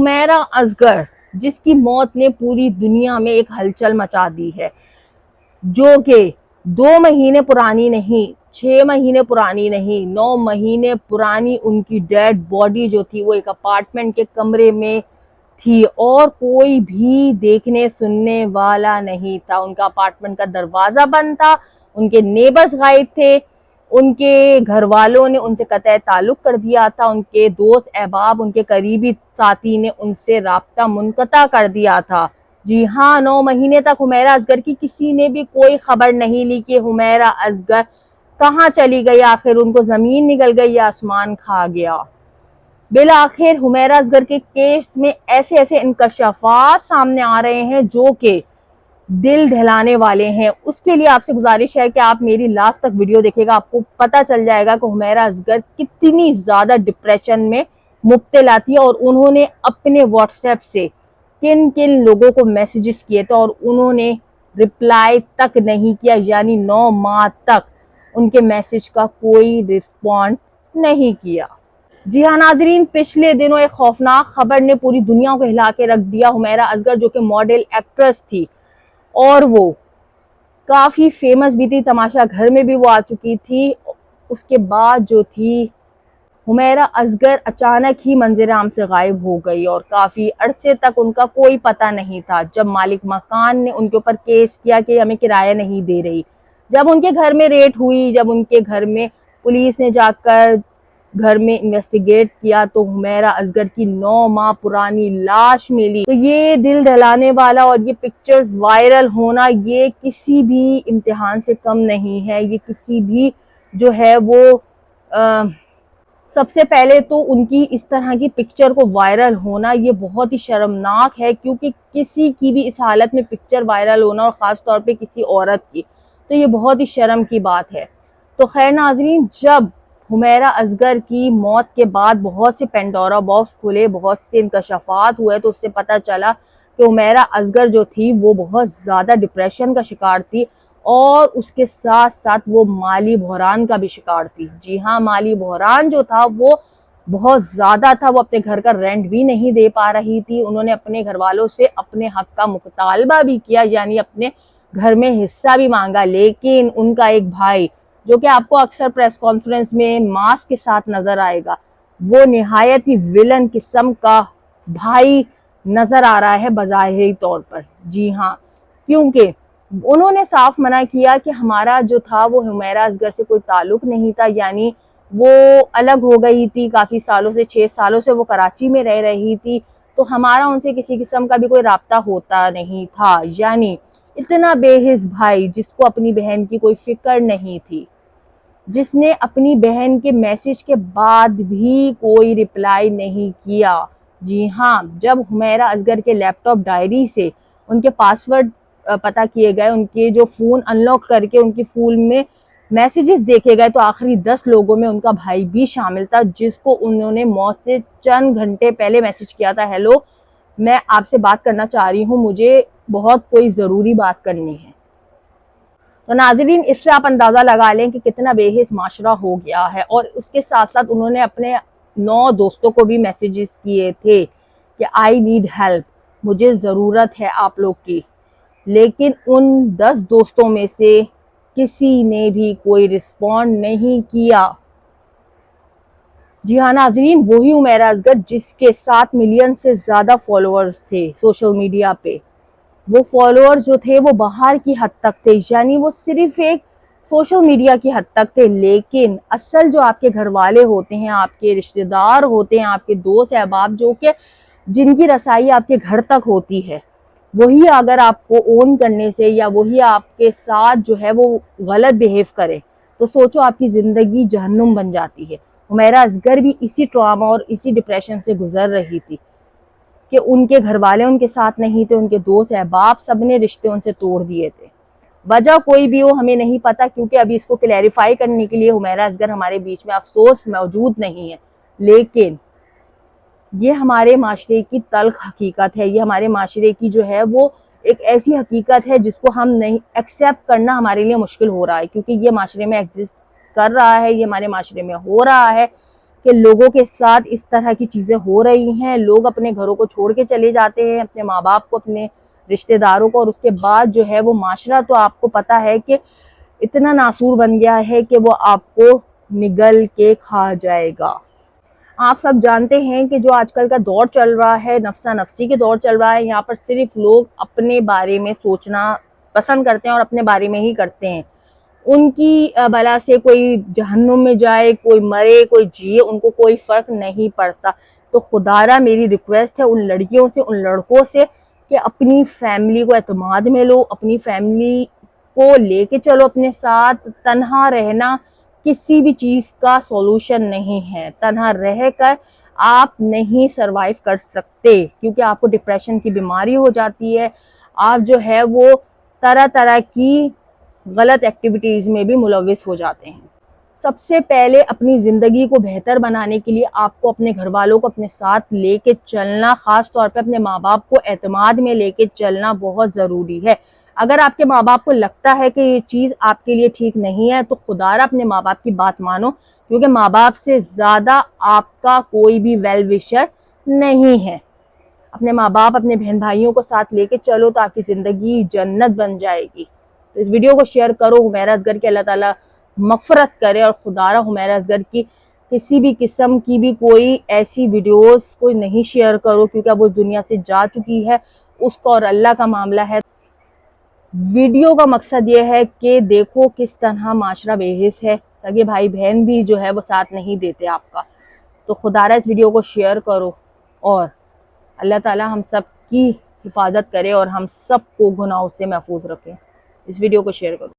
حمیرہ اصغر جس کی موت نے پوری دنیا میں ایک ہلچل مچا دی ہے، جو کہ 2 مہینے پرانی نہیں، 6 مہینے پرانی نہیں، 9 مہینے پرانی ان کی ڈیڈ باڈی جو تھی وہ ایک اپارٹمنٹ کے کمرے میں تھی اور کوئی بھی دیکھنے سننے والا نہیں تھا۔ ان کا اپارٹمنٹ کا دروازہ بند تھا، ان کے نیبرز غائب تھے، ان کے گھر والوں نے ان سے قطع تعلق کر دیا تھا، ان کے دوست احباب، ان کے قریبی ساتھی نے ان سے رابطہ منقطع کر دیا تھا۔ جی ہاں، 9 مہینے تک حمیرہ اصغر کی کسی نے بھی کوئی خبر نہیں لی کہ حمیرہ اصغر کہاں چلی گئی، آخر ان کو زمین نگل گئی یا آسمان کھا گیا۔ بالآخر حمیرہ اصغر کے کیس میں ایسے انکشافات سامنے آ رہے ہیں جو کہ دل دہلانے والے ہیں۔ اس کے لیے آپ سے گزارش ہے کہ آپ میری لاسٹ تک ویڈیو دیکھے گا، آپ کو پتہ چل جائے گا کہ حمیرہ اصغر کتنی زیادہ ڈپریشن میں مبتلا تھی اور انہوں نے اپنے واٹس ایپ سے کن لوگوں کو میسیجز کیے تھے اور انہوں نے رپلائی تک نہیں کیا، یعنی 9 ماہ تک ان کے میسیج کا کوئی رسپونڈ نہیں کیا۔ جی ہاں ناظرین، پچھلے دنوں ایک خوفناک خبر نے پوری دنیا کو ہلا کے رکھ دیا۔ حمیرہ اصغر جو کہ ماڈل ایکٹریس تھی اور وہ کافی فیمس بھی تھی، تماشا گھر میں بھی وہ آ چکی تھی، اس کے بعد جو تھی حمیرہ اصغر اچانک ہی منظر عام سے غائب ہو گئی اور کافی عرصے تک ان کا کوئی پتہ نہیں تھا۔ جب مالک مکان نے ان کے اوپر کیس کیا کہ ہمیں کرایہ نہیں دے رہی، جب ان کے گھر میں ریڈ ہوئی، جب ان کے گھر میں پولیس نے جا کر گھر میں انویسٹیگیٹ کیا تو حمیرہ اصغر کی 9 ماہ پرانی لاش ملی۔ تو یہ دل دہلانے والا اور یہ پکچرز وائرل ہونا یہ کسی بھی امتحان سے کم نہیں ہے، یہ کسی بھی جو ہے وہ سب سے پہلے تو ان کی اس طرح کی پکچر کو وائرل ہونا یہ بہت ہی شرمناک ہے، کیونکہ کسی کی بھی اس حالت میں پکچر وائرل ہونا اور خاص طور پہ کسی عورت کی، تو یہ بہت ہی شرم کی بات ہے۔ تو خیر ناظرین، جب حمیرہ اصغر کی موت کے بعد بہت سے پینڈورا باکس کھلے، بہت سے انکشافات ہوئے تو اس سے پتہ چلا کہ حمیرہ اصغر جو تھی وہ بہت زیادہ ڈپریشن کا شکار تھی اور اس کے ساتھ ساتھ وہ مالی بحران کا بھی شکار تھی۔ جی ہاں، مالی بحران جو تھا وہ بہت زیادہ تھا، وہ اپنے گھر کا رینٹ بھی نہیں دے پا رہی تھی، انہوں نے اپنے گھر والوں سے اپنے حق کا مطالبہ بھی کیا، یعنی اپنے گھر میں حصہ بھی مانگا، لیکن ان کا ایک بھائی جو کہ آپ کو اکثر پریس کانفرنس میں ماسک کے ساتھ نظر آئے گا، وہ نہایت ہی ویلن قسم کا بھائی نظر آ رہا ہے بظاہری طور پر۔ جی ہاں، کیونکہ انہوں نے صاف منع کیا کہ ہمارا جو تھا وہ حمیرہ اصغر سے کوئی تعلق نہیں تھا، یعنی وہ الگ ہو گئی تھی کافی سالوں سے، 6 سالوں سے وہ کراچی میں رہ رہی تھی، تو ہمارا ان سے کسی قسم کا بھی کوئی رابطہ ہوتا نہیں تھا۔ یعنی اتنا بے حس بھائی جس کو اپنی بہن کی کوئی فکر نہیں تھی، جس نے اپنی بہن کے میسیج کے بعد بھی کوئی رپلائی نہیں کیا۔ جی ہاں، جب حمیرہ اصغر کے لیپ ٹاپ ڈائری سے ان کے پاسورڈ پتہ کیے گئے، ان کے جو فون ان لاک کر کے ان کی فون میں میسیجز دیکھے گئے تو آخری 10 لوگوں میں ان کا بھائی بھی شامل تھا، جس کو انہوں نے موت سے چند گھنٹے پہلے میسیج کیا تھا، ہیلو میں آپ سے بات کرنا چاہ رہی ہوں، مجھے بہت کوئی ضروری بات کرنی ہے۔ تو ناظرین، اس سے آپ اندازہ لگا لیں کہ کتنا بے حس معاشرہ ہو گیا ہے، اور اس کے ساتھ ساتھ انہوں نے اپنے 9 دوستوں کو بھی میسیجز کیے تھے کہ آئی نیڈ ہیلپ، مجھے ضرورت ہے آپ لوگ کی، لیکن ان 10 دوستوں میں سے کسی نے بھی کوئی رسپونڈ نہیں کیا۔ جی ہاں ناظرین، وہی حمیرہ اصغر جس کے 7 ملین سے زیادہ فالوورز تھے سوشل میڈیا پہ، وہ فالوور جو تھے وہ باہر کی حد تک تھے، یعنی وہ صرف ایک سوشل میڈیا کی حد تک تھے، لیکن اصل جو آپ کے گھر والے ہوتے ہیں، آپ کے رشتہ دار ہوتے ہیں، آپ کے دوست احباب جو کہ جن کی رسائی آپ کے گھر تک ہوتی ہے، وہی اگر آپ کو اون کرنے سے یا وہی آپ کے ساتھ جو ہے وہ غلط بیہیو کرے تو سوچو آپ کی زندگی جہنم بن جاتی ہے۔ حمیرہ اصغر بھی اسی ٹراما اور اسی ڈپریشن سے گزر رہی تھی کہ ان کے گھر والے ان کے ساتھ نہیں تھے، ان کے دوست احباب سب نے رشتے ان سے توڑ دیے تھے۔ وجہ کوئی بھی ہو ہمیں نہیں پتا، کیونکہ ابھی اس کو کلیریفائی کرنے کے لیے حمیرہ اصغر ہمارے بیچ میں افسوس موجود نہیں ہے، لیکن یہ ہمارے معاشرے کی تلخ حقیقت ہے، یہ ہمارے معاشرے کی جو ہے وہ ایک ایسی حقیقت ہے جس کو ہم نہیں ایکسیپٹ کرنا ہمارے لیے مشکل ہو رہا ہے، کیونکہ یہ معاشرے میں ایگزسٹ کر رہا ہے، یہ ہمارے معاشرے میں ہو رہا ہے، کہ لوگوں کے ساتھ اس طرح کی چیزیں ہو رہی ہیں. لوگ اپنے گھروں کو چھوڑ کے چلے جاتے ہیں، اپنے ماں باپ کو، اپنے رشتہ داروں کو، اور اس کے بعد جو ہے وہ معاشرہ تو آپ کو پتہ ہے کہ اتنا ناسور بن گیا ہے کہ وہ آپ کو نگل کے کھا جائے گا. آپ سب جانتے ہیں کہ جو آج کل کا دور چل رہا ہے، نفسا نفسی کے دور چل رہا ہے، یہاں پر صرف لوگ اپنے بارے میں سوچنا پسند کرتے ہیں اور اپنے بارے میں ہی کرتے ہیں. ان کی بلا سے کوئی جہنم میں جائے، کوئی مرے، کوئی جیے، ان کو کوئی فرق نہیں پڑتا. تو خدارا میری ریکویسٹ ہے ان لڑکیوں سے، ان لڑکوں سے، کہ اپنی فیملی کو اعتماد میں لو، اپنی فیملی کو لے کے چلو اپنے ساتھ. تنہا رہنا کسی بھی چیز کا سولوشن نہیں ہے. تنہا رہ کر آپ نہیں سروائیو کر سکتے، کیونکہ آپ کو ڈپریشن کی بیماری ہو جاتی ہے. آپ جو ہے وہ طرح طرح کی غلط ایکٹیویٹیز میں بھی ملوث ہو جاتے ہیں. سب سے پہلے اپنی زندگی کو بہتر بنانے کے لیے آپ کو اپنے گھر والوں کو اپنے ساتھ لے کے چلنا، خاص طور پہ اپنے ماں باپ کو اعتماد میں لے کے چلنا بہت ضروری ہے. اگر آپ کے ماں باپ کو لگتا ہے کہ یہ چیز آپ کے لیے ٹھیک نہیں ہے تو خدارا اپنے ماں باپ کی بات مانو، کیونکہ ماں باپ سے زیادہ آپ کا کوئی بھی ویل وشر نہیں ہے. اپنے ماں باپ، اپنے بہن بھائیوں کو ساتھ لے کے چلو تو آپ کی زندگی جنت بن جائے گی. تو اس ویڈیو کو شیئر کرو. حمیرہ اصغر کی اللہ تعالیٰ مغفرت کرے، اور خدارا حمیرہ اصغر کی کسی بھی قسم کی بھی کوئی ایسی ویڈیوز کوئی نہیں شیئر کرو، کیونکہ اب وہ دنیا سے جا چکی ہے. اس کا اور اللہ کا معاملہ ہے. ویڈیو کا مقصد یہ ہے کہ دیکھو کس طرح معاشرہ بے حس ہے، سگے بھائی بہن بھی جو ہے وہ ساتھ نہیں دیتے آپ کا. تو خدارا اس ویڈیو کو شیئر کرو، اور اللہ تعالیٰ ہم سب کی حفاظت کرے اور ہم سب کو گناہوں سے محفوظ رکھے. اس ویڈیو کو شیئر کرو.